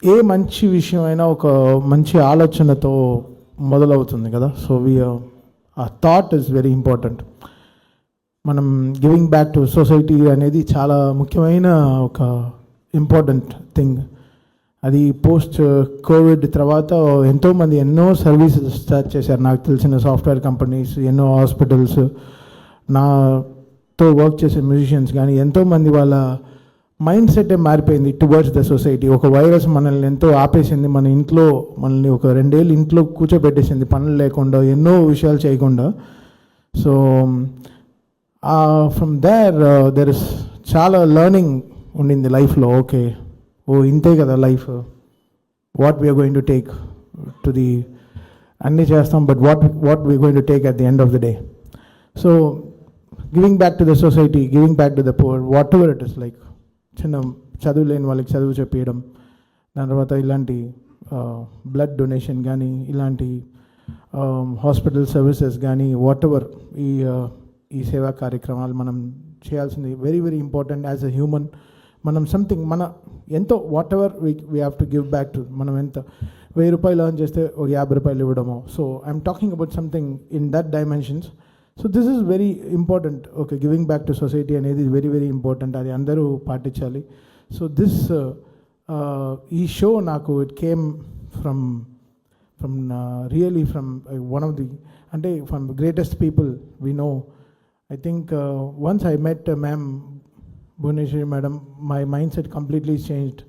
ఏ మంచి విషయమైనా ఒక మంచి ఆలోచనతో మొదలవుతుంది కదా. సో ఆ థాట్ ఈజ్ వెరీ ఇంపార్టెంట్. మనం గివింగ్ బ్యాక్ టు సొసైటీ అనేది చాలా ముఖ్యమైన ఒక ఇంపార్టెంట్ థింగ్. అది పోస్ట్ కోవిడ్ తర్వాత ఎంతోమంది ఎన్నో సర్వీసెస్ స్టార్ట్ చేశారు. నాకు తెలిసిన సాఫ్ట్వేర్ కంపెనీస్, ఎన్నో హాస్పిటల్స్, నాతో వర్క్ చేసే మ్యూజిషియన్స్ కానీ ఎంతోమంది వాళ్ళ మైండ్ సెటే మారిపోయింది టువర్డ్స్ ద సొసైటీ. ఒక వైరస్ మనల్ని ఎంతో ఆపేసింది, మన ఇంట్లో మనల్ని ఒక 2 ఏళ్ళు ఇంట్లో కూర్చోబెట్టేసింది, పనులు లేకుండా, ఎన్నో విషయాలు చేయకుండా. సో ఫ్రమ్ దెర్ ఇస్ చాలా లర్నింగ్ ఉండింది లైఫ్లో. ఓకే, ఇంతే కదా life, what we are going to take to the, అన్నీ చేస్తాం, but what we are going to take at the end of the day. So giving back to the society, giving back to the poor, whatever it is, like చిన్న చదువు లేని వాళ్ళకి చదువు చెప్పేయడం, దాని తర్వాత ఇలాంటి బ్లడ్ డొనేషన్ కానీ, ఇలాంటి హాస్పిటల్ సర్వీసెస్ కానీ, వాట్ ఎవర్ ఈ సేవా కార్యక్రమాలు మనం చేయాల్సింది very very important. As a human మనం సంథింగ్ మన ఎంతో what ever we have to give back to. మనం ఎంత 1000 రూపాయలు ఎర్న్ చేస్తే ఒక 50 రూపాయలు ఇవ్వడము. So I'm talking about something in that dimensions. So this is very important. Okay, giving back to society అనేది వెరీ వెరీ ఇంపార్టెంట్, అది అందరూ పాటించాలి. సో ఈ షో నాకు it came from really from one of the, అంటే from greatest people we know. I think once I met ma'am Bhuneshwari madam, my mindset completely changed.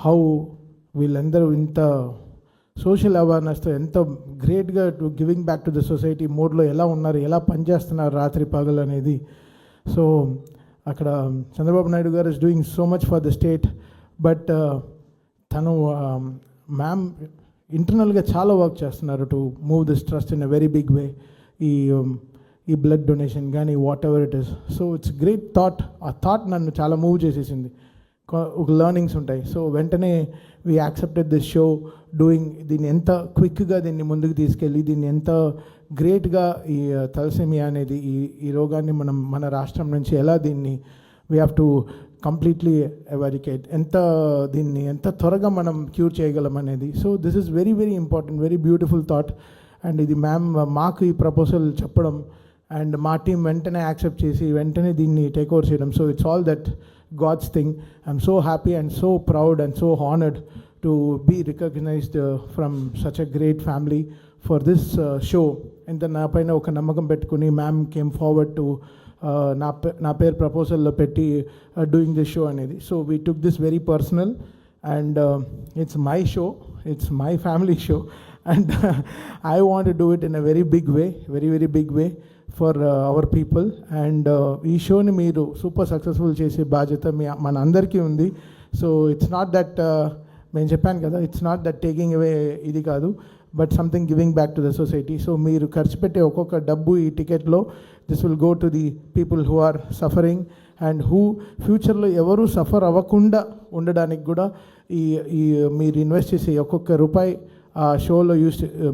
How వీళ్ళందరూ ఇంత social అవేర్నెస్తో ఎంత గ్రేట్గా to giving back to the society మోడ్లో ఎలా ఉన్నారు, ఎలా పనిచేస్తున్నారు రాత్రి పగలు అనేది. సో అక్కడ Chandrababu Naidu garu is doing so much for the state, but తను మ్యామ్ ఇంటర్నల్గా చాలా వర్క్ చేస్తున్నారు to move this trust in a very big way. ఈ బ్లడ్ డొనేషన్ కానీ whatever it is. So it's great thought. ఆ థాట్ నన్ను చాలా మూవ్ చేసేసింది. ఒక లర్నింగ్స్ ఉంటాయి. సో వెంటనే we accepted this show doing, దీన్ని ఎంత క్విక్గా దీన్ని ముందుకు తీసుకెళ్ళి, దీన్ని ఎంత గ్రేట్గా ఈ తలసేమియా అనేది ఈ రోగాన్ని మన రాష్ట్రం నుంచి ఎలా దీన్ని వీ హ్యావ్ టు కంప్లీట్లీ ఎవారికేట్, దీన్ని ఎంత త్వరగా మనం క్యూర్ చేయగలం అనేది. So this is very very important, very beautiful thought. And ఇది మ్యామ్ మాకు ఈ ప్రపోజల్ చెప్పడం అండ్ మా టీం వెంటనే యాక్సెప్ట్ చేసి వెంటనే దీన్ని టేక్ ఓవర్ చేయడం. So it's all that God's thing. I'm so happy and so proud and so honoured to be recognised from such a great family for this show. ఇంత నా పైన ఒక నమ్మకం పెట్టుకుని మ్యామ్ కేమ్ ఫార్వర్డ్ టు నా పేరు ప్రపోజల్లో పెట్టి డూయింగ్ దిస్ షో అనేది. So we took this very personal and it's my show, it's my family show, and I want to do it in a very big way, very very big way for our people. And ఈ షోని మీరు super successful చేసే బాధ్యత మన అందరికీ ఉంది. So it's not that, నేను చెప్పాను కదా, it's not that taking away ఇది కాదు, but something giving back to the society. So మీరు ఖర్చు పెట్టే ఒక్కొక్క డబ్బు ఈ టికెట్లో, this will go to the people who are suffering and who ఫ్యూచర్లో ఎవరు సఫర్ అవ్వకుండా ఉండడానికి కూడా ఈ మీరు ఇన్వెస్ట్ చేసే ఒక్కొక్క రూపాయి ఆ షోలో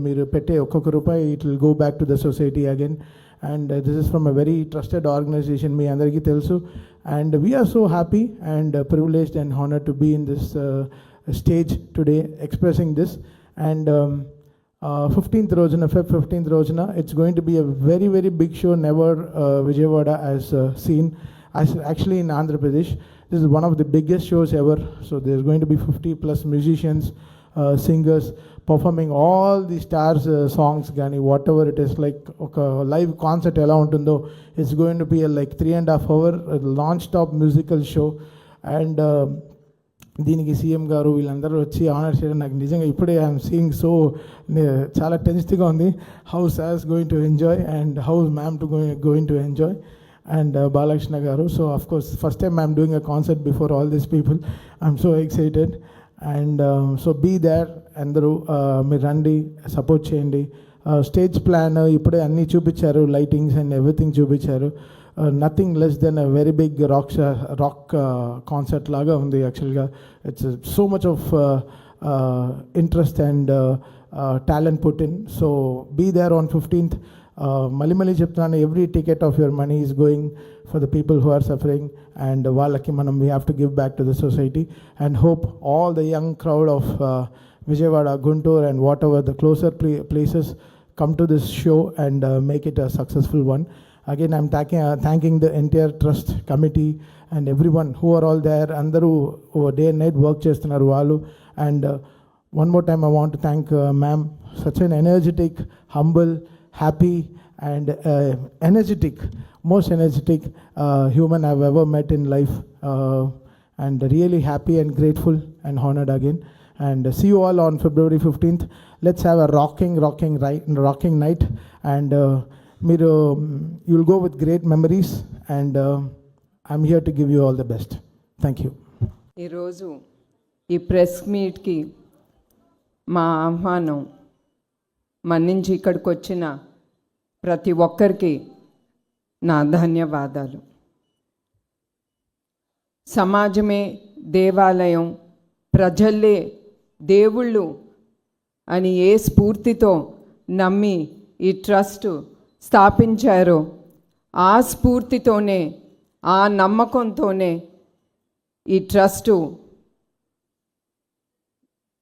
మీరు పెట్టే ఒక్కొక్క రూపాయి, it will go back to the society again. And this is from a very trusted organisation, మీ అందరికీ తెలుసు. And we are so happy and privileged and honoured to be in this stage today expressing this. And 15th రోజున, Feb 15th రోజున, it's going to be a very very big show never Vijayawada has seen. Actually in Andhra Pradesh, this is one of the biggest shows ever. So there's going to be 50+ musicians, singers performing all the stars songs gani, whatever it is, like oka live concert ela untundo. It's going to be a like 3.5 hour non-stop musical show. And దీనికి CM గారు వీళ్ళందరూ వచ్చి honour చేయడం నాకు నిజంగా ఇప్పుడే I'm seeing so చాలా టెన్స్గా ఉంది. How sauce going to enjoy and how ma'am to going to enjoy and Balakshna garu. So of course first time I'm doing a concert before all these people. I'm so excited. And so be there, andaru meer randi, support cheyandi. Stage plan ippude anni chupicharu, lightings and everything chupicharu. Nothing less than a very big rock concert laga undi actually ga. It's so much of interest and talent put in. So be there on 15th. మళ్ళీ చెప్తున్నాను, every ticket of your money is going for the people who are suffering, and వాళ్ళకి మనం we have to give back to the society, and hope all the young crowd of Vijayawada, Guntur and whatever the closer places come to this show and make it a successful one. Again, I'm thanking the entire trust committee and everyone who are all there, andaru day and night work chestunaru vallu. And one more time I want to thank ma'am, such an energetic, humble, happy and most energetic human I've ever met in life, and really happy and grateful and honored again. And see you all on February 15th. Let's have a rocking night, and you'll go with great memories, and I'm here to give you all the best. Thank you. ఈరోజు ఈ press మీట్కి మా ఆహ్వానం మన్నించి ఇక్కడికి వచ్చిన ప్రతి ఒక్కరికి నా ధన్యవాదాలు. సమాజమే దేవాలయం, ప్రజల్లే దేవుళ్ళు అని ఏ స్ఫూర్తితో నమ్మి ఈ ట్రస్ట్ స్థాపించారో ఆ స్ఫూర్తితోనే, ఆ నమ్మకంతోనే ఈ ట్రస్టు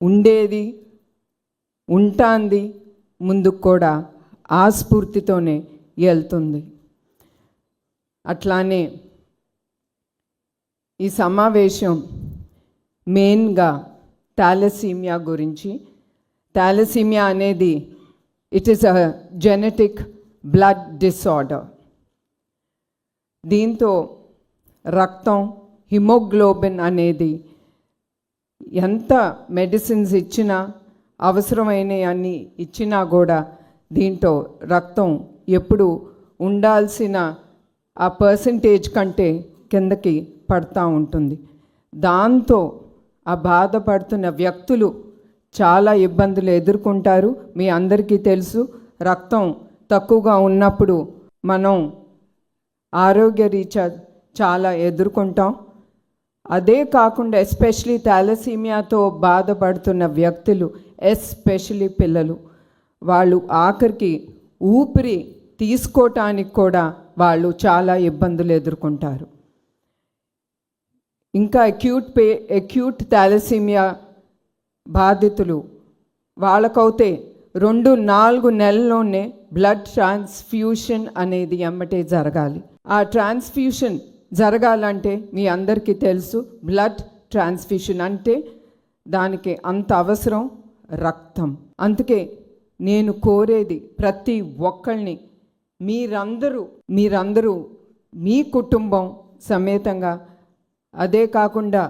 ఉండేది, ఉంటాంది, ముందుకు కూడా ఆ స్ఫూర్తితోనే వెళ్తుంది. అట్లానే ఈ సమావేశం మెయిన్గా థాలసీమియా గురించి. థాలసీమియా అనేది it is a genetic blood disorder. దీంతో రక్తం, హిమోగ్లోబిన్ అనేది ఎంత మెడిసిన్స్ ఇచ్చినా, అవసరమైన అన్ని ఇచ్చినా కూడా దీంట్లో రక్తం ఎప్పుడు ఉండాల్సిన ఆ పర్సంటేజ్ కంటే కిందకి పడతా ఉంటుంది. దాంతో ఆ బాధపడుతున్న వ్యక్తులు చాలా ఇబ్బందులు ఎదుర్కొంటారు. మీ అందరికీ తెలుసు, రక్తం తక్కువగా ఉన్నప్పుడు మనం ఆరోగ్యరీత్యా చాలా ఎదుర్కొంటాం. అదే కాకుండా ఎస్పెషలీ థాలసీమియాతో బాధపడుతున్న వ్యక్తులు, ఎస్పెషలీ పిల్లలు, వాళ్ళు ఆఖరికి ఊపిరి తీసుకోవటానికి కూడా వాళ్ళు చాలా ఇబ్బందులు ఎదుర్కొంటారు. ఇంకా అక్యూట్ థాలసీమియా బాధితులు వాళ్ళకైతే 2-4 నెలల్లోనే బ్లడ్ ట్రాన్స్ఫ్యూషన్ అనేది ఎమ్మటే జరగాలి. ఆ ట్రాన్స్ఫ్యూషన్ జరగాలంటే మీ అందరికీ తెలుసు, బ్లడ్ ట్రాన్స్ఫ్యూషన్ అంటే దానికి అంత అవసరం రక్తం. అందుకే నేను కోరేది ప్రతి ఒక్కళ్ళని, మీరందరూ మీ కుటుంబం సమేతంగా, అదే కాకుండా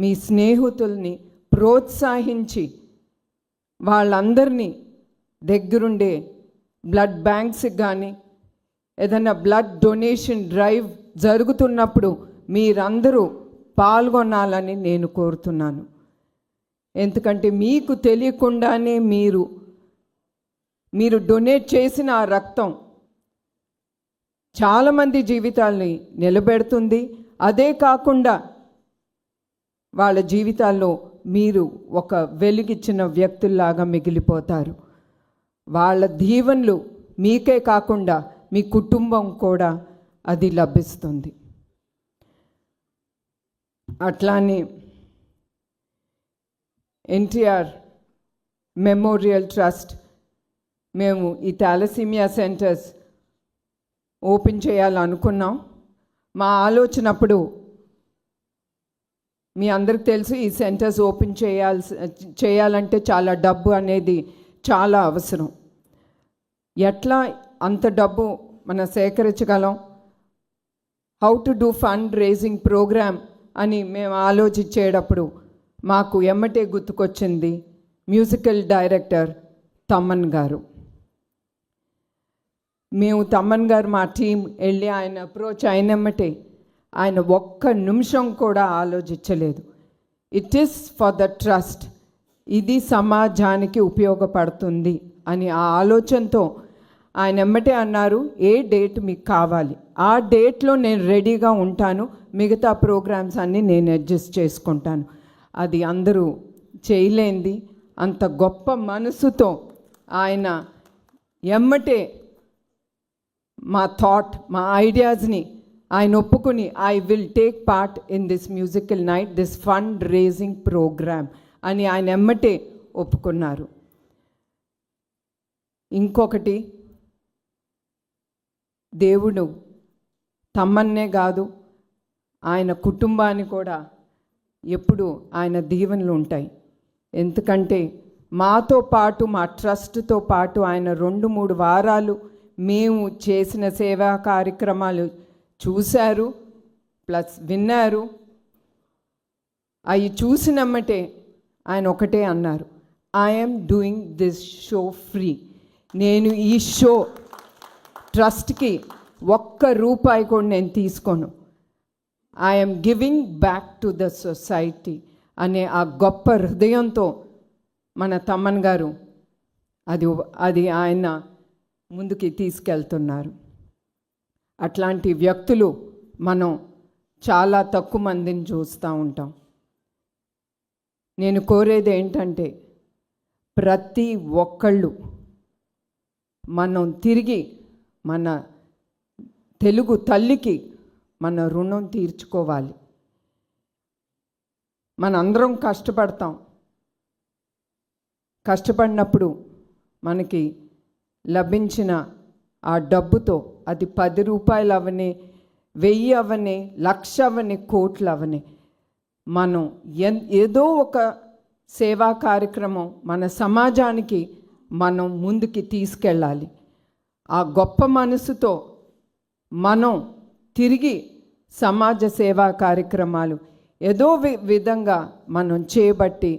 మీ స్నేహితుల్ని ప్రోత్సహించి వాళ్ళందరినీ దగ్గరుండే బ్లడ్ బ్యాంక్స్కి కానీ ఏదైనా బ్లడ్ డొనేషన్ డ్రైవ్ జరుగుతున్నప్పుడు మీరందరూ పాల్గొనాలని నేను కోరుతున్నాను. ఎందుకంటే మీకు తెలియకుండానే మీరు డొనేట్ చేసిన ఆ రక్తం చాలామంది జీవితాల్ని నిలబెడుతుంది. అదే కాకుండా వాళ్ళ జీవితాల్లో మీరు ఒక వెలుగిచ్చిన వ్యక్తుల్లాగా మిగిలిపోతారు. వాళ్ళ దీవెనలు మీకే కాకుండా మీ కుటుంబం కూడా అది లభిస్తుంది. అట్లానే ఎన్టీఆర్ మెమోరియల్ ట్రస్ట్ మేము ఈ థాలసీమియా సెంటర్స్ ఓపెన్ చేయాలనుకున్నాం. మా ఆలోచనప్పుడు మీ అందరికి తెలుసు, ఈ సెంటర్స్ ఓపెన్ చేయాలంటే చాలా డబ్బు అనేది చాలా అవసరం. ఎట్లా అంత డబ్బు మనం సేకరించగలం, how to do fund raising programme అని మేము ఆలోచించేటప్పుడు మాకు ఎమ్మటే గుర్తుకొచ్చింది మ్యూజికల్ డైరెక్టర్ తమన్ గారు. మేము తమన్ గారు మా టీం వెళ్ళి ఆయన అప్రోచ్ అయినమ్మటే ఆయన ఒక్క నిమిషం కూడా ఆలోచించలేదు. It is for the trust, ఇది సమాజానికి ఉపయోగపడుతుంది అని ఆ ఆలోచనతో ఆయన ఎమ్మటే అన్నారు, ఏ డేట్ మీకు కావాలి ఆ డేట్లో నేను రెడీగా ఉంటాను, మిగతా ప్రోగ్రామ్స్ అన్నీ నేను అడ్జస్ట్ చేసుకుంటాను. అది అందరూ చేయలేంది. అంత గొప్ప మనసుతో ఆయన ఎమ్మటే మా ఐడియాస్ని ఆయన ఒప్పుకుని I will take part in this musical night, this fund raising programme అని ఆయన ఎమ్మటే ఒప్పుకున్నారు. ఇంకొకటి, దేవుడు తమ్మన్నే కాదు ఆయన కుటుంబాన్ని కూడా ఎప్పుడు ఆయన దీవెనలు ఉంటాయి. ఎందుకంటే మాతో పాటు, మా ట్రస్ట్తో పాటు ఆయన 2-3 వారాలు మేము చేసిన సేవా కార్యక్రమాలు చూశారు, ప్లస్ విన్నారు. అవి చూసినమ్మటే ఆయన ఒకటే అన్నారు, I'm doing this show free. నేను ఈ షో ట్రస్ట్కి ₹1 కూడా నేను తీసుకోను. I'm giving back to the society అనే ఆ గొప్ప హృదయంతో మన తమ్మన్ గారు అది ఆయన ముందుకి తీసుకెళ్తున్నారు. అట్లాంటి వ్యక్తులు మనం చాలా తక్కువ మందిని చూస్తూ ఉంటాం. నేను కోరేది ఏంటంటే ప్రతి ఒక్కళ్ళు మనం తిరిగి మన తెలుగు తల్లికి మన రుణం తీర్చుకోవాలి. మనందరం కష్టపడినప్పుడు మనకి లభించిన ఆ డబ్బుతో, అది ₹10 అవని, 1000 అవని, 1,00,000 అవని, కోట్లు అవని, మనం ఏదో ఒక సేవా కార్యక్రమం మన సమాజానికి మనం ముందుకి తీసుకెళ్ళాలి. ఆ గొప్ప మనసుతో మనం తిరిగి సమాజ సేవా కార్యక్రమాలు ఏదో విధంగా మనం చేయబట్టి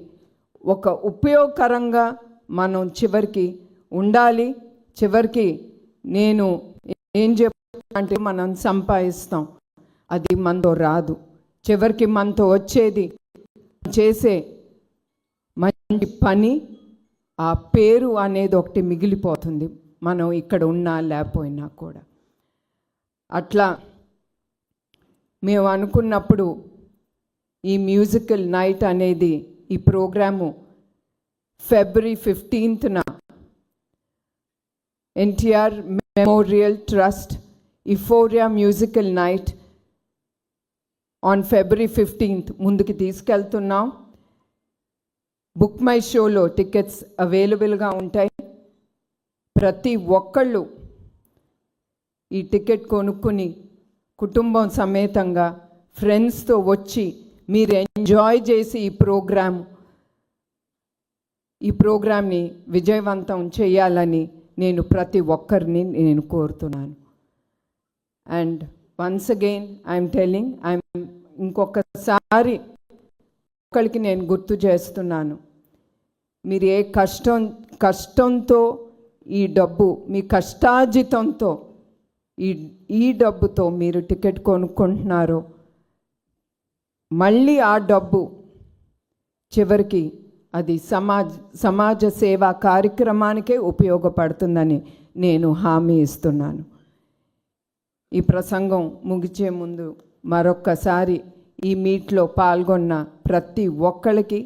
ఒక ఉపయోగకరంగా మనం చివరికి ఉండాలి. చివరికి నేను ఏం చెప్పాలంటే మనం సంపాదిస్తాం, అది మనతో రాదు. చివరికి మనతో వచ్చేది చేసే మంచి పని, ఆ పేరు అనేది ఒకటి మిగిలిపోతుంది, మనం ఇక్కడ ఉన్నా లేకపోయినా కూడా. అట్లా మేము అనుకున్నప్పుడు ఈ మ్యూజికల్ నైట్ అనేది, ఈ programme February 15th NTR memorial trust euphoria musical night on February 15th ముందుకు తీసుకెళ్తున్నాం. బుక్ మై షోలో టికెట్స్ అవైలబుల్గా ఉంటాయి. ప్రతి ఒక్కళ్ళు ఈ టికెట్ కొనుక్కుని కుటుంబం సమేతంగా ఫ్రెండ్స్తో వచ్చి మీరు ఎంజాయ్ చేసి ఈ ప్రోగ్రామ్ని విజయవంతం చేయాలని నేను ప్రతి ఒక్కరిని నేను కోరుతున్నాను. And once again I'm telling, ఇంకొకసారి ఒక్కరికి నేను గుర్తు చేస్తున్నాను, మీరు ఏ కష్టంతో ఈ డబ్బు, మీ కష్టార్జితంతో ఈ డబ్బుతో మీరు టికెట్ కొనుక్కుంటున్నారో, మళ్ళీ ఆ డబ్బు చివరికి అది సమాజ సేవా కార్యక్రమానికే ఉపయోగపడుతుందని నేను హామీ ఇస్తున్నాను. ఈ ప్రసంగం ముగిచే ముందు మరొక్కసారి ఈ మీట్లో పాల్గొన్న ప్రతి ఒక్కరికి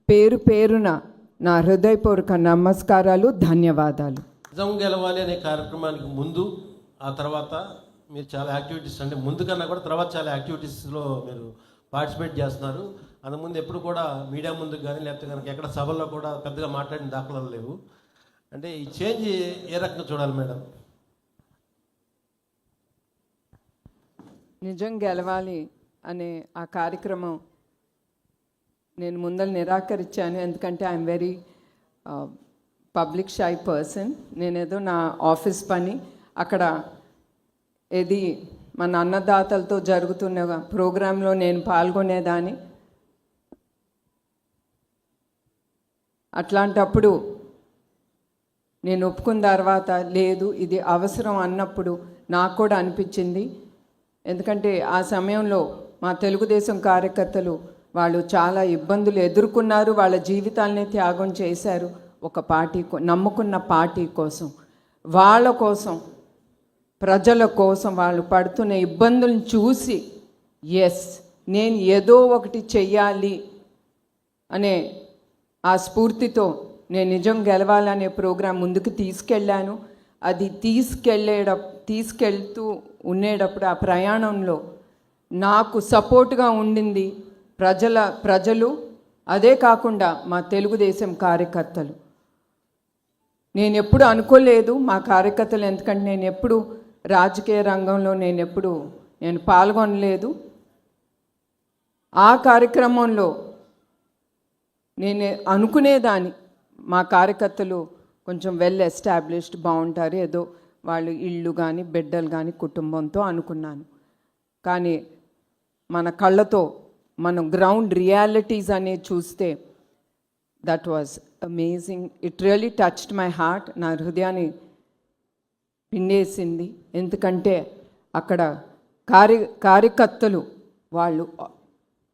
పేరు పేరున నా హృదయపూర్వక నమస్కారాలు, ధన్యవాదాలు. నిజం గెలవాలి అనే కార్యక్రమానికి ముందు, ఆ తర్వాత మీరు చాలా యాక్టివిటీస్, అంటే ముందు కన్నా కూడా తర్వాత చాలా యాక్టివిటీస్లో మీరు పార్టిసిపేట్ చేస్తున్నారు. అంతకుముందు ఎప్పుడు కూడా మీడియా ముందుకు కానీ లేకపోతే కనుక ఎక్కడ సభల్లో కూడా పెద్దగా మాట్లాడిన దాఖలాలు లేవు. అంటే ఈ చేంజ్ ఏ రకంగా చూడాలి మేడం? నిజం గెలవాలి అనే ఆ కార్యక్రమం నేను ముందర నిరాకరించాను. ఎందుకంటే I'm very public shy person. నేనేదో నా ఆఫీస్ పని, అక్కడ ఏది మన అన్నదాతలతో జరుగుతున్న ప్రోగ్రాంలో నేను పాల్గొనేదాన్ని. అట్లాంటప్పుడు నేను ఒప్పుకున్న తర్వాత లేదు ఇది అవసరం అన్నప్పుడు నాకు కూడా అనిపించింది. ఎందుకంటే ఆ సమయంలో మా తెలుగుదేశం కార్యకర్తలు వాళ్ళు చాలా ఇబ్బందులు ఎదుర్కొన్నారు, వాళ్ళ జీవితాలనే త్యాగం చేశారు ఒక పార్టీ, నమ్ముకున్న పార్టీ కోసం, వాళ్ళ కోసం, ప్రజల కోసం వాళ్ళు పడుతున్న ఇబ్బందులను చూసి నేను ఏదో ఒకటి చెయ్యాలి అనే ఆ స్ఫూర్తితో నేను నిజం గెలవాలనే ప్రోగ్రాం ముందుకు తీసుకెళ్ళాను. అది తీసుకెళ్తూ ఉండేటప్పుడు ఆ ప్రయాణంలో నాకు సపోర్ట్గా ఉండింది ప్రజలు, అదే కాకుండా మా తెలుగుదేశం కార్యకర్తలు. నేను ఎప్పుడు అనుకోలేదు మా కార్యకర్తలు, ఎందుకంటే నేను ఎప్పుడు రాజకీయ రంగంలో నేను పాల్గొనలేదు. ఆ కార్యక్రమంలో నేను అనుకునేదాన్ని మా కార్యకర్తలు కొంచెం వెల్ ఎస్టాబ్లిష్డ్, బాగుంటారు, ఏదో వాళ్ళు ఇళ్ళు కానీ బిడ్డలు కానీ కుటుంబంతో అనుకున్నాను. కానీ మన కళ్ళతో మనం గ్రౌండ్ రియాలిటీస్ అనేది చూస్తే that was amazing. It really touched my heart. నా హృదయాన్ని పిండేసింది. ఎందుకంటే అక్కడ కార్యకర్తలు వాళ్ళు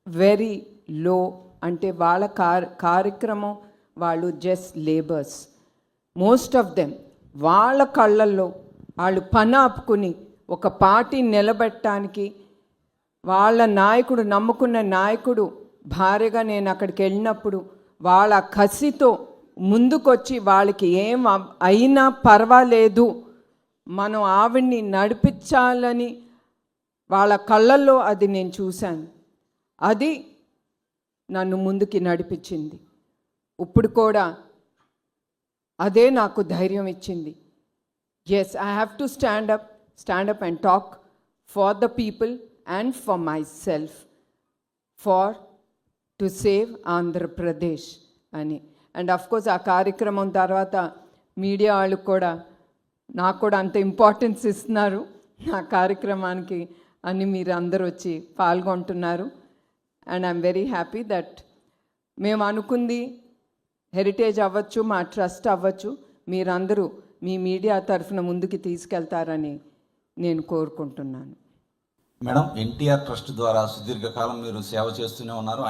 వెరీ లో, అంటే వాళ్ళ కార్యక్రమం వాళ్ళు just labours. Most of them వాళ్ళ కళ్ళల్లో వాళ్ళు పని ఆపుకుని ఒక పార్టీ నిలబెట్టడానికి వాళ్ళ నాయకుడు, నమ్ముకున్న నాయకుడు భార్యగా నేను అక్కడికి వెళ్ళినప్పుడు వాళ్ళ కసితో ముందుకొచ్చి వాళ్ళకి ఏం అయినా పర్వాలేదు, మనం ఆవిడ్ని నడిపించాలని వాళ్ళ కళ్ళల్లో అది నేను చూశాను. అది నన్ను ముందుకి నడిపించింది. ఇప్పుడు కూడా అదే నాకు ధైర్యం ఇచ్చింది. Yes, I have to stand up and talk for the people and for myself, for to save Andhra Pradesh అని. అండ్ అఫ్కోర్స్ ఆ కార్యక్రమం తర్వాత మీడియా వాళ్ళు కూడా నాకు కూడా అంత ఇంపార్టెన్స్ ఇస్తున్నారు నా కార్యక్రమానికి అని. మీరు అందరూ వచ్చి పాల్గొంటున్నారు. And I'm very happy that మేము అనుకుంది హెరిటేజ్ అవ్వచ్చు, మా ట్రస్ట్ అవ్వచ్చు, మీరందరూ మీ మీడియా తరఫున ముందుకు తీసుకెళ్తారని నేను కోరుకుంటున్నాను. మేడం, ఎన్టీఆర్ ట్రస్ట్ ద్వారా సుదీర్ఘకాలం మీరు సేవ చేస్తూనే ఉన్నారు.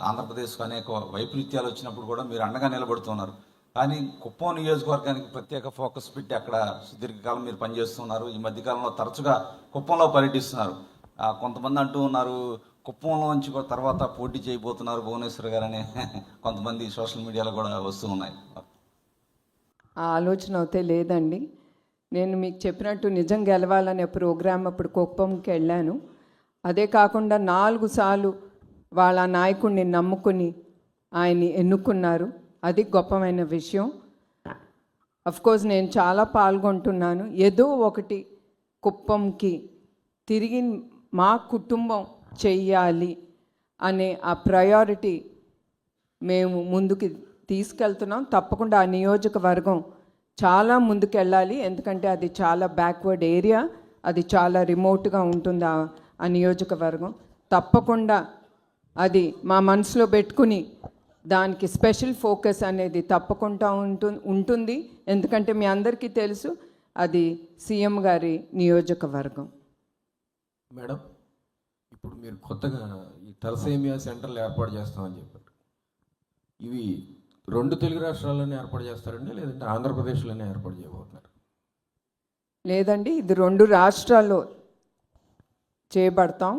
ఆంధ్రప్రదేశ్కు అనేక వైపరీత్యాలు వచ్చినప్పుడు కూడా మీరు అండగా నిలబడుతున్నారు. కానీ కుప్పం నియోజకవర్గానికి ప్రత్యేక ఫోకస్ పెట్టి అక్కడ సుదీర్ఘకాలం మీరు పనిచేస్తున్నారు. ఈ మధ్యకాలంలో తరచుగా కుప్పంలో పర్యటిస్తున్నారు. కొంతమంది అంటూ ఉన్నారు కుప్పంలోంచి తర్వాత పోటీ చేయబోతున్నారు భువనేశ్వర్ గారు అనే కొంతమంది సోషల్ మీడియాలో కూడా వస్తూ ఉన్నాయి. ఆ ఆలోచన అయితే లేదండి. నేను మీకు చెప్పినట్టు నిజం గెలవాలనే ప్రోగ్రాం అప్పుడు కుప్పంకి వెళ్ళాను. అదే కాకుండా 4 సార్లు వాళ్ళ నాయకుడిని నమ్ముకుని ఆయన్ని ఎన్నుకున్నారు. అది గొప్పమైన విషయం. అఫ్కోర్స్ నేను చాలా పాల్గొంటున్నాను. ఏదో ఒకటి కుప్పంకి తిరిగి మా కుటుంబం చెయ్యాలి అనే ఆ ప్రయారిటీ మేము ముందుకు తీసుకెళ్తున్నాం. తప్పకుండా ఆ నియోజకవర్గం చాలా ముందుకెళ్ళాలి. ఎందుకంటే అది చాలా బ్యాక్వర్డ్ ఏరియా, అది చాలా రిమోట్గా ఉంటుంది ఆ నియోజకవర్గం. తప్పకుండా అది మా మనసులో పెట్టుకుని దానికి స్పెషల్ ఫోకస్ అనేది తప్పకుండా ఉంటుంది. ఎందుకంటే మీ అందరికీ తెలుసు అది సీఎం గారి నియోజకవర్గం. మేడం, ఇప్పుడు మీరు కొత్తగా ఈ తలసేమియా సెంటర్లు ఏర్పాటు చేస్తామని చెప్పారు. ఇవి 2 తెలుగు రాష్ట్రాల్లోనే ఏర్పాటు చేస్తారండి, లేదంటే ఆంధ్రప్రదేశ్లోనే ఏర్పాటు చేయబోతున్నారు? లేదండి, ఇది 2 రాష్ట్రాల్లో చేయబడతాం.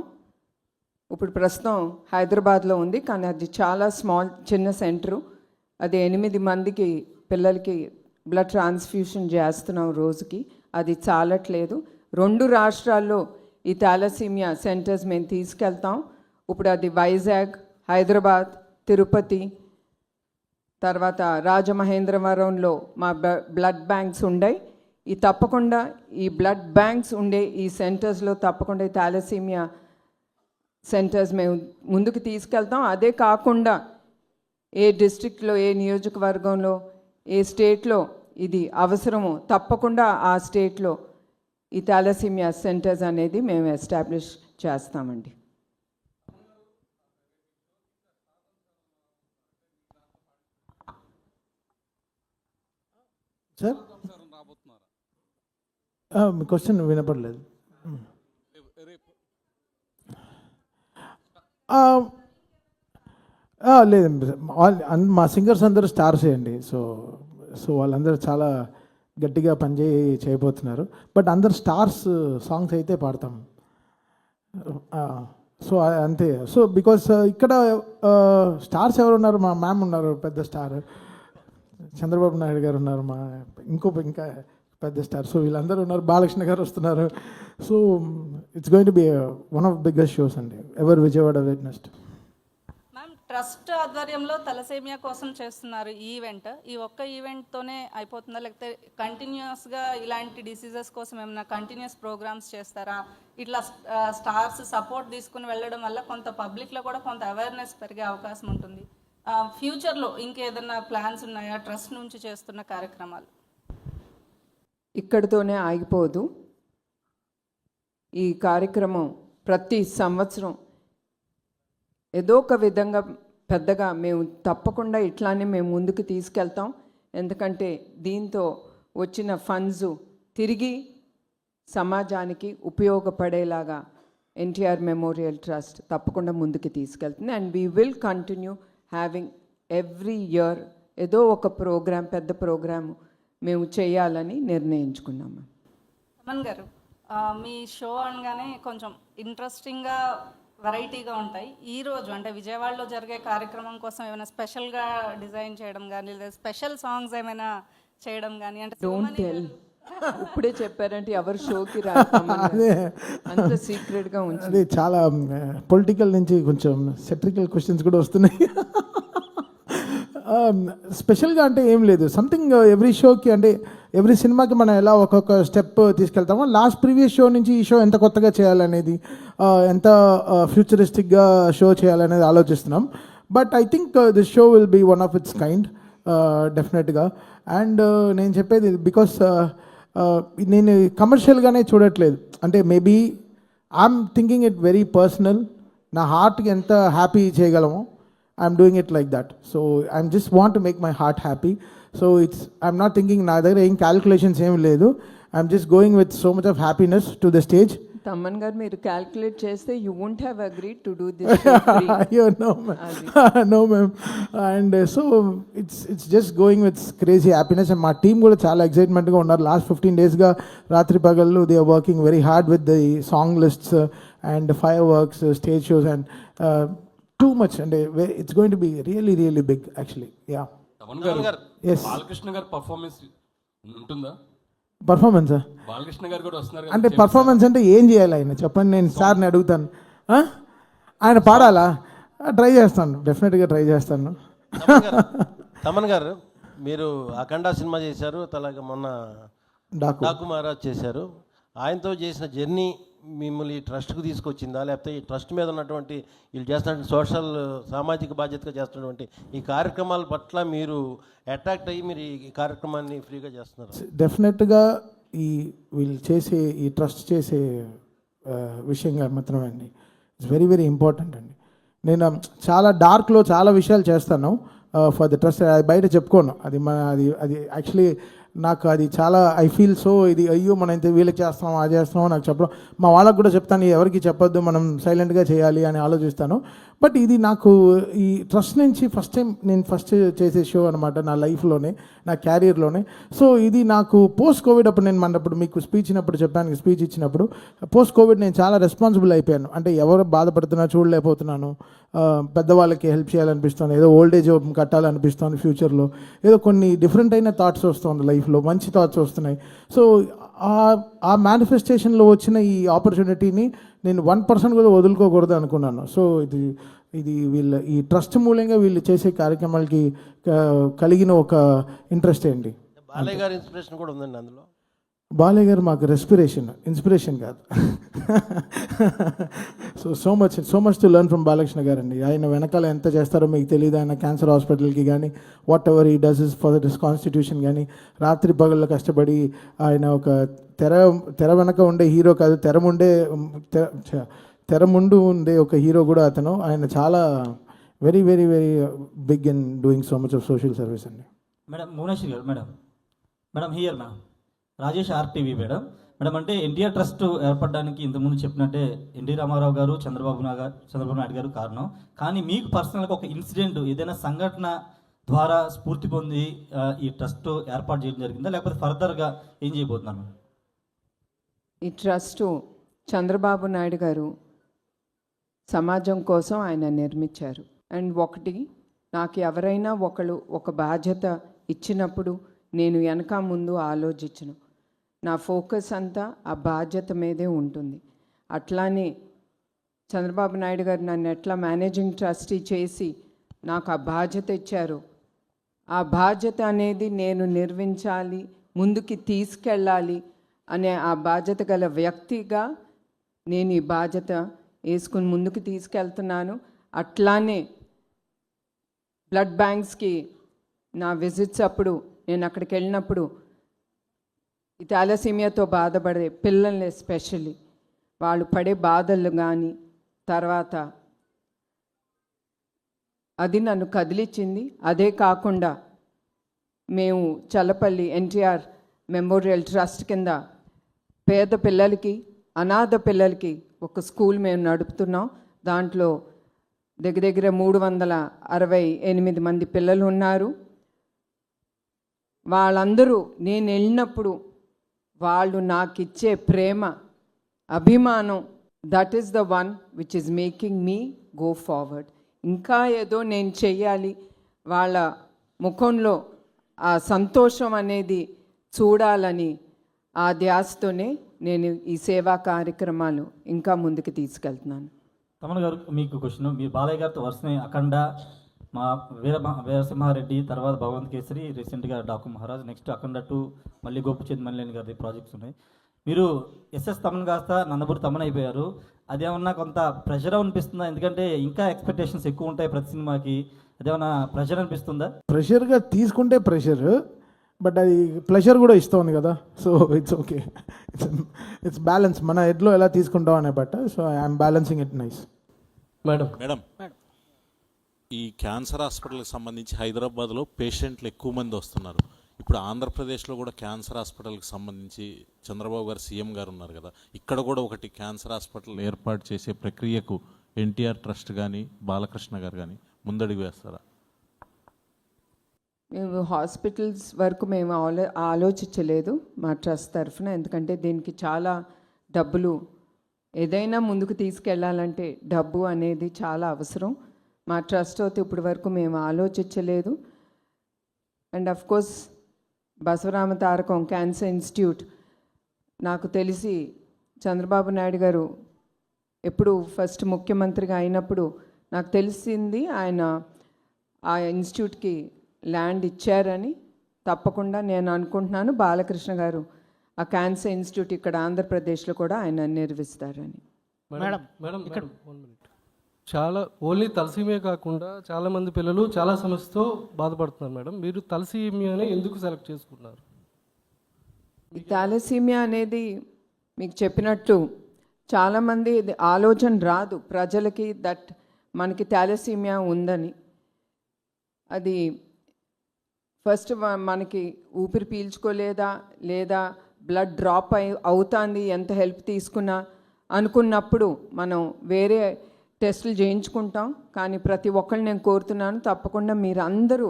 ఇప్పుడు ప్రస్తుతం హైదరాబాద్లో ఉంది, కానీ అది చాలా చిన్న సెంటరు. అది 8 మందికి పిల్లలకి బ్లడ్ ట్రాన్స్ఫ్యూషన్ చేస్తున్నాం రోజుకి. అది చాలట్లేదు. 2 రాష్ట్రాల్లో ఈ థాలసీమియా సెంటర్స్ మేము తీసుకెళ్తాం. ఇప్పుడు అది వైజాగ్, హైదరాబాద్, తిరుపతి, తర్వాత రాజమహేంద్రవరంలో మా బ్లడ్ బ్యాంక్స్ ఉన్నాయి. ఈ తప్పకుండా ఈ బ్లడ్ బ్యాంక్స్ ఉండే ఈ సెంటర్స్లో తప్పకుండా ఈ థాలసీమియా సెంటర్స్ మేము ముందుకు తీసుకెళ్తాం. అదే కాకుండా ఏ డిస్ట్రిక్ట్లో, ఏ నియోజకవర్గంలో, ఏ స్టేట్లో ఇది అవసరమో తప్పకుండా ఆ స్టేట్లో ఈ థాలసీమియా సెంటర్స్ అనేది మేము ఎస్టాబ్లిష్ చేస్తామండి. సార్, మీ క్వశ్చన్ వినపడలేదు. లేదండి, మా సింగర్స్ అందరూ స్టార్సే అండి. సో వాళ్ళందరూ చాలా గట్టిగా చేయబోతున్నారు. బట్ అందరు స్టార్స్ సాంగ్స్ అయితే పాడతాం. సో అంతే. సో బికాస్ ఇక్కడ స్టార్స్ ఎవరు ఉన్నారు? మా మ్యామ్ ఉన్నారు, పెద్ద స్టార్. చంద్రబాబు నాయుడు గారు ఉన్నారు. ఇంకా పెద్ద స్టార్. సో వీళ్ళందరూ ఉన్నారు, బాలకృష్ణ గారు వస్తున్నారు. So it's going to be one of biggest shows అండి ever Vijayawada witnessed. Ma'am, trust ఆధ్వర్యంలో తలసేమియా కోసం చేస్తున్నారు ఈ ఈవెంట్. ఈ ఒక్క ఈవెంట్తోనే అయిపోతుందా, లేకపోతే కంటిన్యూస్గా ఇలాంటి డిసీజెస్ కోసం ఏమైనా కంటిన్యూస్ ప్రోగ్రామ్స్ చేస్తారా? ఇట్లా స్టార్స్ సపోర్ట్ తీసుకుని వెళ్ళడం వల్ల కొంత పబ్లిక్లో కూడా కొంత అవేర్నెస్ పెరిగే అవకాశం ఉంటుంది. ఫ్యూచర్లో ఇంకేదైనా ప్లాన్స్ ఉన్నాయా ట్రస్ట్ నుంచి చేస్తున్న కార్యక్రమాలు? ఇక్కడితోనే ఆగిపోదు. ఈ కార్యక్రమం ప్రతి సంవత్సరం ఏదో ఒక విధంగా పెద్దగా మేము తప్పకుండా ఇట్లానే మేము ముందుకు తీసుకెళ్తాం. ఎందుకంటే దీంతో వచ్చిన ఫండ్స్ తిరిగి సమాజానికి ఉపయోగపడేలాగా ఎన్టీఆర్ మెమోరియల్ ట్రస్ట్ తప్పకుండా ముందుకు తీసుకెళ్తుంది. And we will continue having every year ఏదో ఒక ప్రోగ్రాం, పెద్ద ప్రోగ్రాము మేము చేయాలని నిర్ణయించుకున్నాము. తమన్ గారు, మీ షో అనగానే కొంచెం ఇంట్రెస్టింగ్గా వెరైటీగా ఉంటాయి. ఈరోజు అంటే విజయవాడలో జరిగే కార్యక్రమం కోసం ఏమైనా స్పెషల్గా డిజైన్ చేయడం కానీ, లేదా స్పెషల్ సాంగ్స్ ఏమైనా చేయడం కానీ, అంటే డోంట్ టెల్. ఇప్పుడే చెప్పారంటే ఎవరు షోకి రాస్తామని అంత సీక్రెట్గా ఉంచి. అది చాలా పొలిటికల్ నుంచి కొంచెం సెట్రికల్ క్వశ్చన్స్ కూడా వస్తున్నాయి. స్పెషల్గా అంటే ఏం లేదు, సంథింగ్ ఎవ్రీ షోకి అంటే ఎవ్రీ సినిమాకి మనం ఎలా ఒక్కొక్క స్టెప్ తీసుకెళ్తామో లాస్ట్ ప్రీవియస్ షో నుంచి ఈ షో ఎంత కొత్తగా చేయాలనేది, ఎంత ఫ్యూచరిస్టిక్గా షో చేయాలనేది ఆలోచిస్తున్నాం. But I think this show will be one of its kind డెఫినెట్గా. అండ్ నేను చెప్పేది బికాస్ నేను కమర్షియల్గానే చూడట్లేదు. అంటే maybe I'm thinking it very personal. నా హార్ట్కి ఎంత హ్యాపీ చేయగలమో I'm doing it like that. So I'm just want to make my heart happy. So I'm not thinking నా దగ్గర ఏం క్యాలిక్యులేషన్స్ ఏం లేదు. I'm just going with so much of happiness to the stage. Thaman గారు, మీరు calculate చేస్తే you won't have agreed to do this. No ma'am. And so it's just going with crazy happiness. And మా team కూడా చాలా ఎక్సైట్మెంట్గా ఉన్నారు. Last 15 డేస్గా రాత్రి పగళ్ళు they are working very hard with the song lists and fireworks, stage shows and too much, and it's going to be really really big actually. Yeah. Thaman గారు, Yes. Balakrishna గారు performance ఉంటుందా? Performance Balakrishna గారు కూడా వస్తున్నారు కదా, అంటే పర్ఫార్మెన్స్ అంటే ఏం చేయాలి ఆయన చెప్పండి, నేను సార్ని అడుగుతాను. ఆయన పాడాలా? ట్రై చేస్తాను, డెఫినెట్గా ట్రై చేస్తాను. తమన్ గారు, మీరు అఖండ సినిమా చేశారు, అలాగే మొన్న డాకు మహారాజ్ చేశారు. ఆయనతో చేసిన జర్నీ మిమ్మల్ని ఈ ట్రస్ట్కు తీసుకొచ్చిందా, లేకపోతే ఈ ట్రస్ట్ మీద ఉన్నటువంటి వీళ్ళు చేస్తున్నటువంటి సోషల్ సామాజిక బాధ్యతగా చేస్తున్నటువంటి ఈ కార్యక్రమాల పట్ల మీరు అట్రాక్ట్ అయ్యి మీరు ఈ కార్యక్రమాన్ని ఫ్రీగా చేస్తున్నారు? డెఫినెట్గా వీళ్ళు చేసే ఈ ట్రస్ట్ చేసే విషయంగా మాత్రమే అండి. ఇట్స్ వెరీ వెరీ ఇంపార్టెంట్ అండి. నేను చాలా డార్క్లో చాలా విషయాలు చేస్తాను ఫర్ ద ట్రస్ట్. బయట చెప్పుకోను, అది అది యాక్చువల్లీ నాకు అది చాలా ఐ ఫీల్ సో ఇది అయ్యో మనం ఇంత వీళ్ళకి చేస్తాం అది చేస్తామో నాకు చెప్పడం, మా వాళ్ళకి కూడా చెప్తాను ఎవరికి చెప్పొద్దు, మనం సైలెంట్గా చేయాలి అని ఆలోచిస్తాను. బట్ ఇది నాకు ఈ ట్రస్ట్ నుంచి ఫస్ట్ టైం నేను చేసే షో అనమాట నా లైఫ్లోనే, నా క్యారియర్లోనే. సో ఇది నాకు పోస్ట్ కోవిడ్ అప్పుడు నేను మనప్పుడు మీకు స్పీచ్ ఇచ్చినప్పుడు పోస్ట్ కోవిడ్ నేను చాలా రెస్పాన్సిబుల్ అయిపోయాను. అంటే ఎవరు బాధపడుతున్నా చూడలేకపోతున్నాను, పెద్దవాళ్ళకి హెల్ప్ చేయాలనిపిస్తుంది, ఏదో ఓల్డేజ్ హోమ్ కట్టాలనిపిస్తుంది ఫ్యూచర్లో, ఏదో కొన్ని డిఫరెంట్ అయిన థాట్స్ వస్తుంది లైఫ్లో, మంచి థాట్స్ వస్తున్నాయి. సో ఆ మేనిఫెస్టేషన్లో వచ్చిన ఈ ఆపర్చునిటీని నేను 1% కూడా వదులుకోకూడదు అనుకున్నాను. సో ఇది ఈ ట్రస్ట్ మూలంగా వీళ్ళు చేసే కార్యక్రమాలకి కలిగిన ఒక ఇంట్రెస్ట్ ఏంటి. బాలయ్య గారి ఇన్స్పిరేషన్ కూడా ఉందండి అందులో. బాలయ్య గారు మాకు ఇన్స్పిరేషన్ కాదు. So much to learn from Balakrishna గారు అండి. ఆయన వెనకాల ఎంత చేస్తారో మీకు తెలియదు. ఆయన క్యాన్సర్ హాస్పిటల్కి కానీ what ever he does is for this constitution కానీ రాత్రి పగళ్ళు కష్టపడి ఆయన ఒక తెర వెనక ఉండే హీరో కాదు, తెర ముందు ఉండే ఒక హీరో కూడా అతను. ఆయన చాలా very very very big in doing so much of social service అండి. Madam Bhuvaneswari garu, madam here madam Rajesh RTV madam. అంటే ఎన్టీఆర్ ట్రస్ట్ ఏర్పడడానికి ఇంతకుముందు చెప్పినట్టే ఎన్టీ రామారావు గారు, చంద్రబాబు నాయుడు గారు కారణం. కానీ మీకు పర్సనల్గా ఒక ఇన్సిడెంట్, ఏదైనా సంఘటన ద్వారా స్ఫూర్తి పొంది ఈ ట్రస్ట్ ఏర్పాటు చేయడం జరిగిందా, లేకపోతే ఫర్దర్గా ఏం చేయబోతున్నారు? ఈ ట్రస్టు చంద్రబాబు నాయుడు గారు సమాజం కోసం ఆయన నిర్మించారు. అండ్ నాకు ఎవరైనా ఒక బాధ్యత ఇచ్చినప్పుడు నేను వెనక ముందు ఆలోచించను. నా ఫోకస్ అంతా ఆ బాధ్యత మీదే ఉంటుంది. అట్లానే చంద్రబాబు నాయుడు గారు నన్ను ఎట్లా మేనేజింగ్ ట్రస్టీ చేసి నాకు ఆ బాధ్యత ఇచ్చారు, ఆ బాధ్యత అనేది నేను నిర్వహించాలి, ముందుకి తీసుకెళ్ళాలి అనే ఆ బాధ్యత గల వ్యక్తిగా నేను ఈ బాధ్యత వేసుకుని ముందుకు తీసుకెళ్తున్నాను. అట్లానే బ్లడ్ బ్యాంక్స్కి నా విజిట్స్ అప్పుడు నేను అక్కడికి వెళ్ళినప్పుడు ఈ థాలసీమియాతో బాధపడే పిల్లల్ని ఎస్పెషల్లీ వాళ్ళు పడే బాధలు కానీ తర్వాత అది నన్ను కదిలించింది. అదే కాకుండా మేము చల్లపల్లి ఎన్టీఆర్ మెమోరియల్ ట్రస్ట్ కింద పేద పిల్లలకి అనాథ పిల్లలకి ఒక స్కూల్ మేము నడుపుతున్నాం. దాంట్లో దగ్గర దగ్గర 368 మంది పిల్లలు ఉన్నారు. వాళ్ళందరూ నేను వెళ్ళినప్పుడు వాళ్ళు నాకు ఇచ్చే ప్రేమ అభిమానం, that is the one which is making me go forward. ఇంకా ఏదో నేను చెయ్యాలి, వాళ్ళ ముఖంలో ఆ సంతోషం అనేది చూడాలని ఆ ధ్యాసతోనే నేను ఈ సేవా కార్యక్రమాలు ఇంకా ముందుకు తీసుకెళ్తున్నాను. తమన్ గారు మీకు క్వశ్చన్, మీరు బాలయ్య గారితో వరుసనే అఖండ, మా వీరసింహారెడ్డి, తర్వాత భగవంత్ కేసరి, రీసెంట్గా డాకు మహారాజ్, నెక్స్ట్ అఖండ 2, మళ్ళీ గోపిచంద్ మల్లేని గారి ప్రాజెక్ట్స్ ఉన్నాయి. మీరు ఎస్ఎస్ తమన్ కాస్త నందమూరి తమన్ అయిపోయారు. అదేమన్నా కొంత ప్రెషర్ అనిపిస్తుందా? ఎందుకంటే ఇంకా ఎక్స్పెక్టేషన్స్ ఎక్కువ ఉంటాయి ప్రతి సినిమాకి, అదేమన్నా ప్రెషర్ అనిపిస్తుందా? ప్రెషర్గా తీసుకుంటే ప్రెషర్, బట్ అది ప్లెజర్ కూడా ఇస్తుంది కదా. So it's okay, it's balance. మన హెడ్లో ఎలా తీసుకుంటాం అనే బట్ట. So I'm balancing it nice. Madam madam ఈ క్యాన్సర్ హాస్పిటల్కి సంబంధించి హైదరాబాద్లో పేషెంట్లు ఎక్కువ మంది వస్తున్నారు. ఇప్పుడు ఆంధ్రప్రదేశ్లో కూడా క్యాన్సర్ హాస్పిటల్కి సంబంధించి చంద్రబాబు గారు సీఎం గారు ఉన్నారు కదా, ఇక్కడ కూడా ఒకటి క్యాన్సర్ హాస్పిటల్ ఏర్పాటు చేసే ప్రక్రియకు ఎన్టీఆర్ ట్రస్ట్ కానీ బాలకృష్ణ గారు కానీ ముందడుగు వేస్తారా? మేము హాస్పిటల్స్ వరకు మేము ఆలోచించలేదు మా ట్రస్ట్ తరఫున. ఎందుకంటే దీనికి చాలా డబ్బులు, ఏదైనా ముందుకు తీసుకెళ్ళాలంటే డబ్బు అనేది చాలా అవసరం. మా ట్రస్ట్ అయితే ఇప్పటి వరకు మేము ఆలోచించలేదు. And of course బసవరామ Tarakam cancer institute, నాకు తెలిసి చంద్రబాబు నాయుడు గారు ఎప్పుడు ఫస్ట్ ముఖ్యమంత్రిగా అయినప్పుడు నాకు తెలిసింది ఆయన ఆ ఇన్స్టిట్యూట్కి ల్యాండ్ ఇచ్చారని. తప్పకుండా నేను అనుకుంటున్నాను బాలకృష్ణ గారు ఆ క్యాన్సర్ ఇన్స్టిట్యూట్ ఇక్కడ ఆంధ్రప్రదేశ్లో కూడా ఆయన నిర్వహిస్తారని. మేడం మేడం ఇక్కడ 1 minute. చాలా ఓన్లీ తలసీమియా కాకుండా చాలా మంది పిల్లలు చాలా సమస్యతో బాధపడుతున్నారు మేడం. మీరు తలసీమియాని ఎందుకు సెలెక్ట్ చేసుకున్నారు? ఈ థాలసీమియా అనేది మీకు చెప్పినట్టు చాలామంది ఇది ఆలోచన రాదు ప్రజలకి, దట్ మనకి థాలసీమియా ఉందని. అది ఫస్ట్ మనకి ఊపిరి పీల్చుకోలేదా లేదా బ్లడ్ డ్రాప్ అవుతుంది ఎంత హెల్ప్ తీసుకున్నా అనుకున్నప్పుడు మనం వేరే టెస్టులు చేయించుకుంటాం. కానీ ప్రతి ఒక్కళ్ళు నేను కోరుతున్నాను, తప్పకుండా మీరు అందరూ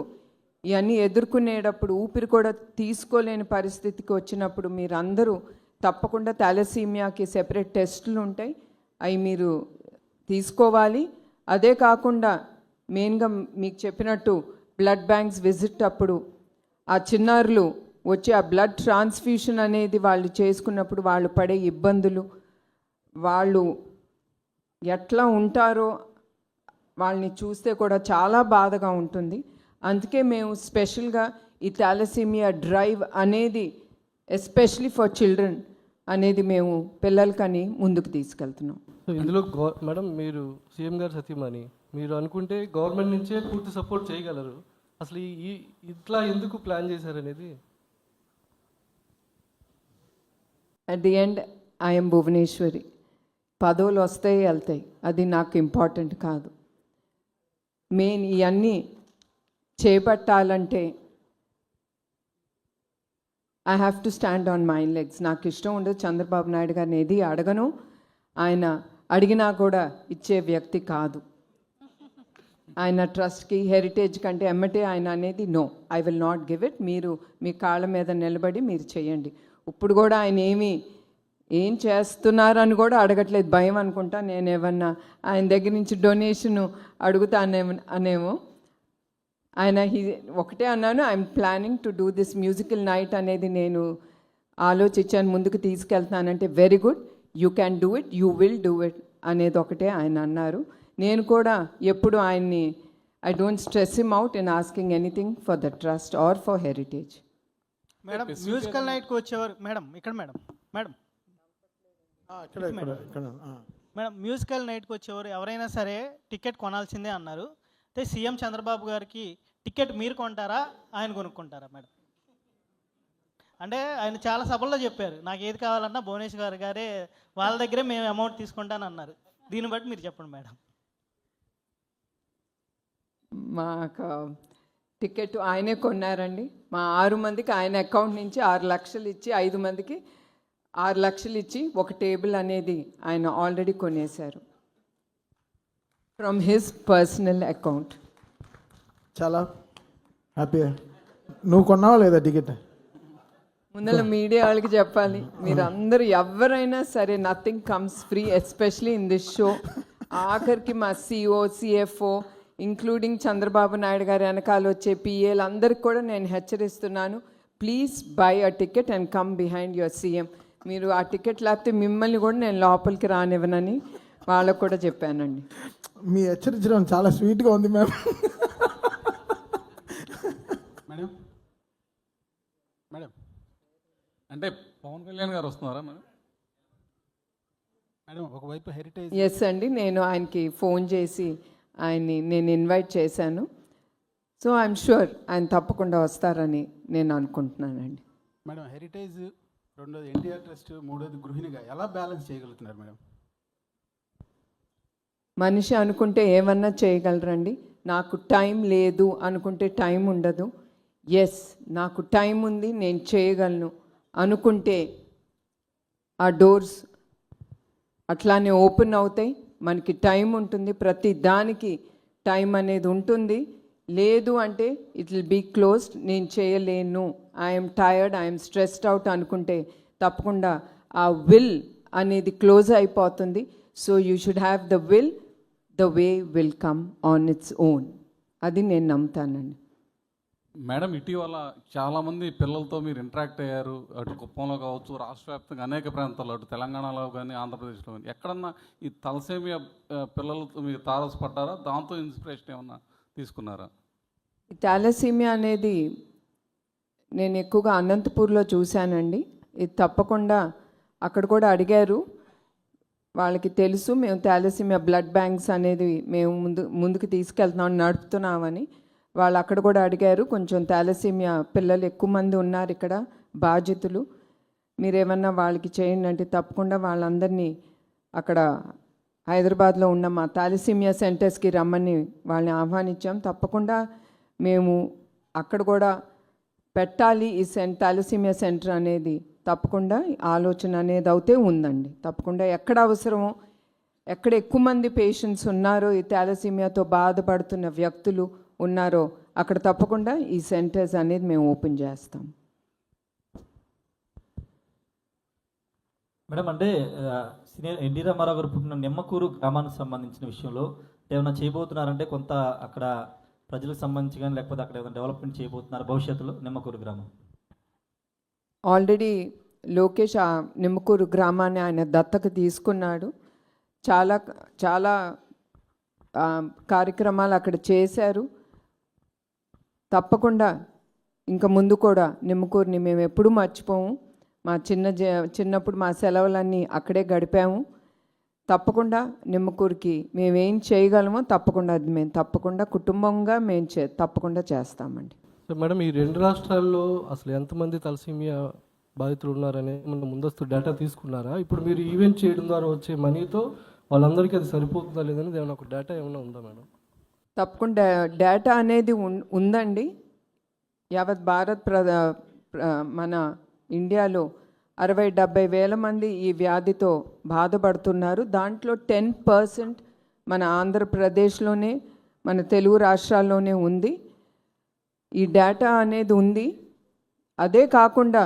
ఇవన్నీ ఎదుర్కొనేటప్పుడు ఊపిరి కూడా తీసుకోలేని పరిస్థితికి వచ్చినప్పుడు మీరు అందరూ తప్పకుండా థాలసీమియాకి సెపరేట్ టెస్టులు ఉంటాయి, అవి మీరు తీసుకోవాలి. అదే కాకుండా మెయిన్గా మీకు చెప్పినట్టు బ్లడ్ బ్యాంక్స్ విజిట్ అప్పుడు ఆ చిన్నారులు వచ్చి ఆ బ్లడ్ ట్రాన్స్ఫ్యూషన్ అనేది వాళ్ళు చేసుకున్నప్పుడు వాళ్ళు పడే ఇబ్బందులు, వాళ్ళు ఎట్లా ఉంటారో వాళ్ళని చూస్తే కూడా చాలా బాధగా ఉంటుంది. అందుకే మేము స్పెషల్గా ఈ థాలసీమియా డ్రైవ్ అనేది ఎస్పెషలీ ఫర్ చిల్డ్రన్ అనేది మేము పిల్లలకని ముందుకు తీసుకెళ్తున్నాం. సో ఇందులో మేడం మీరు సీఎం గారు సతీమణి, మీరు అనుకుంటే గవర్నమెంట్ నుంచే పూర్తి సపోర్ట్ చేయగలరు. అసలు ఈ ఇట్లా ఎందుకు ప్లాన్ చేశారనేది? At the end I'm Bhuvaneswari. పదవులు వస్తాయి వెళ్తాయి, అది నాకు ఇంపార్టెంట్ కాదు. మెయిన్ ఇవన్నీ చేపట్టాలంటే I have to stand on my legs. నాకు ఇష్టం ఉండదు చంద్రబాబు నాయుడు గారిని ఏది అడగను, ఆయన అడిగినా కూడా ఇచ్చే వ్యక్తి కాదు. ఆయన ట్రస్ట్కి హెరిటేజ్ కంటే ఎమ్మటే ఆయన అనేది no, I will not give it. మీరు మీ కాళ్ళ మీద నిలబడి మీరు చేయండి. ఇప్పుడు కూడా ఆయన ఏం చేస్తున్నారని కూడా అడగట్లేదు, భయం అనుకుంటా. నేను ఏమన్నా ఆయన దగ్గర నుంచి డొనేషన్ అడుగుతానేమో. ఆయన ఒకటే అన్నాను, I'm planning to do this musical night అనేది నేను ఆలోచించాను, ముందుకు తీసుకెళ్తానంటే very good, you can do it, you will do it అనేది ఒకటే ఆయన అన్నారు. నేను కూడా ఎప్పుడు ఆయన్ని I don't stress him out in asking anything for the trust or for Heritage. Madam musical నైట్కి వచ్చేవారు మేడం ఇక్కడ మేడం మేడం మేడం మ్యూజికల్ నైట్కి వచ్చేవారు ఎవరైనా సరే టికెట్ కొనాల్సిందే అన్నారు. అయితే సీఎం చంద్రబాబు గారికి టికెట్ మీరు కొంటారా ఆయన కొనుక్కుంటారా మేడం? అంటే ఆయన చాలా సభల్లో చెప్పారు, నాకు ఏది కావాలన్నా భువనేశ్వర్ గారే వాళ్ళ దగ్గరే మేము అమౌంట్ తీసుకుంటాను అన్నారు. దీన్ని బట్టి మీరు చెప్పండి మేడం. మాకు టికెట్ ఆయనే కొన్నారండి. మా 6 మందికి ఆయన అకౌంట్ నుంచి 6 లక్షలు ఇచ్చి 5 మందికి 6 లక్షలు ఇచ్చి ఒక టేబుల్ అనేది ఆయన ఆల్రెడీ కొనేశారు ఫ్రమ్ హిస్ పర్సనల్ అకౌంట్. చాలా హ్యాపీ. నువ్వు కొన్నావా లేదా టికెట్? ముందర మీడియా వాళ్ళకి చెప్పాలి, మీరు అందరూ ఎవరైనా సరే nothing comes free, especially in this show. ఆఖరికి మా CO CFO including Chandrababu Naidu garu వెనకాల వచ్చే పిఏలు అందరికి కూడా నేను హెచ్చరిస్తున్నాను, please buy a ticket and come behind your CM. మీరు ఆ టికెట్ లేకపోతే మిమ్మల్ని కూడా నేను లోపలికి రానివ్వనని వాళ్ళకు కూడా చెప్పానండి. మీ హెచ్చరించడం చాలా స్వీట్గా ఉంది మ్యామ్. మేడం మేడం అంటే పవన్ కళ్యాణ్ గారు వస్తున్నారా మేడం? మేడం ఒకవైపు హెరిటేజ్. ఎస్ అండి, నేను ఆయనకి ఫోన్ చేసి ఆయన్ని నేను ఇన్వైట్ చేశాను. సో ఐఎమ్ షూర్ ఆయన తప్పకుండా వస్తారని నేను అనుకుంటున్నానండి. మేడం హెరిటేజ్, రెండోది ఎన్టీఆర్ ట్రస్ట్, మూడోది గృహిణిగా ఎలా బ్యాలెన్స్ చేయగలుగుతున్నారు మేడం? మనిషి అనుకుంటే ఏమన్నా చేయగలరండి. నాకు టైం లేదు అనుకుంటే టైం ఉండదు. ఎస్, నాకు టైం ఉంది, నేను చేయగలను అనుకుంటే ఆ డోర్స్ అట్లానే ఓపెన్ అవుతాయి. మనకి టైం ఉంటుంది, ప్రతి దానికి టైం అనేది ఉంటుంది. లేదు అంటే ఇట్ విల్ బీ క్లోజ్డ్, నేను చేయలేను, I'm tired, I'm stressed out అనుకుంటే తప్పకుండా ఆ విల్ అనేది క్లోజ్ అయిపోతుంది. So you should have the will, the way will come on its own. అది నేను నమ్ముతానండి. మేడం ఇటీవల చాలామంది పిల్లలతో మీరు ఇంటరాక్ట్ అయ్యారు, అటు కుప్పంలో కావచ్చు, రాష్ట్ర వ్యాప్తంగా అనేక ప్రాంతాల్లో, అటు తెలంగాణలో కానీ ఆంధ్రప్రదేశ్లో కానీ ఎక్కడన్నా ఈ తలసేమియా పిల్లలతో మీరు తారసపడ్డారా? దాంతో ఇన్స్పిరేషన్ ఏమన్నా తీసుకున్నారా? థాలసీమియా అనేది నేను ఎక్కువగా అనంతపూర్లో చూశానండి. ఇది తప్పకుండా అక్కడ కూడా అడిగారు, వాళ్ళకి తెలుసు మేము థాలసీమియా బ్లడ్ బ్యాంక్స్ అనేది మేము ముందుకు తీసుకెళ్తున్నాం, నడుపుతున్నామని. వాళ్ళు అక్కడ కూడా అడిగారు, కొంచెం థాలసీమియా పిల్లలు ఎక్కువ మంది ఉన్నారు ఇక్కడ బాధితులు, మీరేమన్నా వాళ్ళకి చేయండి అంటే తప్పకుండా వాళ్ళందరినీ అక్కడ హైదరాబాద్లో ఉన్న మా థాలసీమియా సెంటర్స్కి రమ్మని వాళ్ళని ఆహ్వానించాం. తప్పకుండా మేము అక్కడ కూడా పెట్టాలి ఈ థాలసీమియా సెంటర్ అనేది, తప్పకుండా ఆలోచన అనేది అయితే ఉందండి. తప్పకుండా ఎక్కడ అవసరమో, ఎక్కడ ఎక్కువ మంది పేషెంట్స్ ఉన్నారో, ఈ థాలసీమియాతో బాధపడుతున్న వ్యక్తులు ఉన్నారో అక్కడ తప్పకుండా ఈ సెంటర్స్ అనేది మేము ఓపెన్ చేస్తాం. మేడం అంటే సీనియర్ ఎన్టీ రామారావు గారు పుట్టిన నిమ్మకూరు గ్రామానికి సంబంధించిన విషయంలో ఏమైనా చేయబోతున్నారంటే కొంత అక్కడ ప్రజలకు సంబంధించి కానీ లేకపోతే అక్కడ ఏమైనా డెవలప్మెంట్ చేయబోతున్నారు భవిష్యత్తులో నిమ్మకూరు గ్రామం? ఆల్రెడీ లోకేష్ ఆ నిమ్మకూరు గ్రామాన్ని ఆయన దత్తకు తీసుకున్నాడు. చాలా చాలా కార్యక్రమాలు అక్కడ చేశారు. తప్పకుండా ఇంకా ముందు కూడా నిమ్మకూరుని మేము ఎప్పుడూ మర్చిపోము. మా చిన్నప్పుడు మా సెలవులన్నీ అక్కడే గడిపాము. తప్పకుండా నిమ్మకూరుకి మేమేం చేయగలమో తప్పకుండా అది మేము తప్పకుండా కుటుంబంగా మేము తప్పకుండా చేస్తామండి. సో మేడం ఈ 2 రాష్ట్రాల్లో అసలు ఎంతమంది తలసీమియా బాధితులు ఉన్నారనే మన ముందస్తు డేటా తీసుకున్నారా? ఇప్పుడు మీరు ఈవెంట్ చేయడం ద్వారా వచ్చే మనీతో వాళ్ళందరికీ అది సరిపోతుందా లేదని ఏమైనా ఒక డేటా ఏమైనా ఉందా మేడం? తప్పకుండా డేటా అనేది ఉందండి. యావత్ భారత్ మన ఇండియాలో 60-70 వేల మంది ఈ వ్యాధితో బాధపడుతున్నారు. దాంట్లో 10% మన ఆంధ్రప్రదేశ్లోనే, మన తెలుగు రాష్ట్రాల్లోనే ఉంది. ఈ డేటా అనేది ఉంది. అదే కాకుండా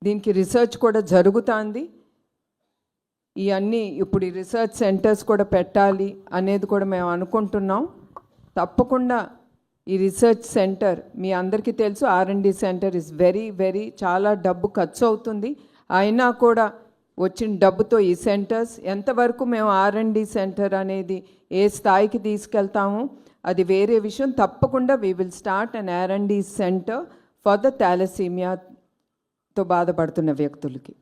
దీనికి రీసెర్చ్ కూడా జరుగుతుంది. ఇవన్నీ ఇప్పుడు ఈ రీసెర్చ్ సెంటర్స్ కూడా పెట్టాలి అనేది కూడా మేము అనుకుంటున్నాం. తప్పకుండా ఈ రీసెర్చ్ సెంటర్ మీ అందరికీ తెలుసు, R&D సెంటర్ ఇస్ వెరీ చాలా డబ్బు ఖర్చు అవుతుంది. అయినా కూడా వచ్చిన డబ్బుతో ఈ సెంటర్స్ ఎంతవరకు మేము R&D సెంటర్ అనేది ఏ స్థాయికి తీసుకెళ్తాము అది వేరే విషయం. తప్పకుండా we will start an R&D centre for the థాలసీమియాతో బాధపడుతున్న వ్యక్తులకి.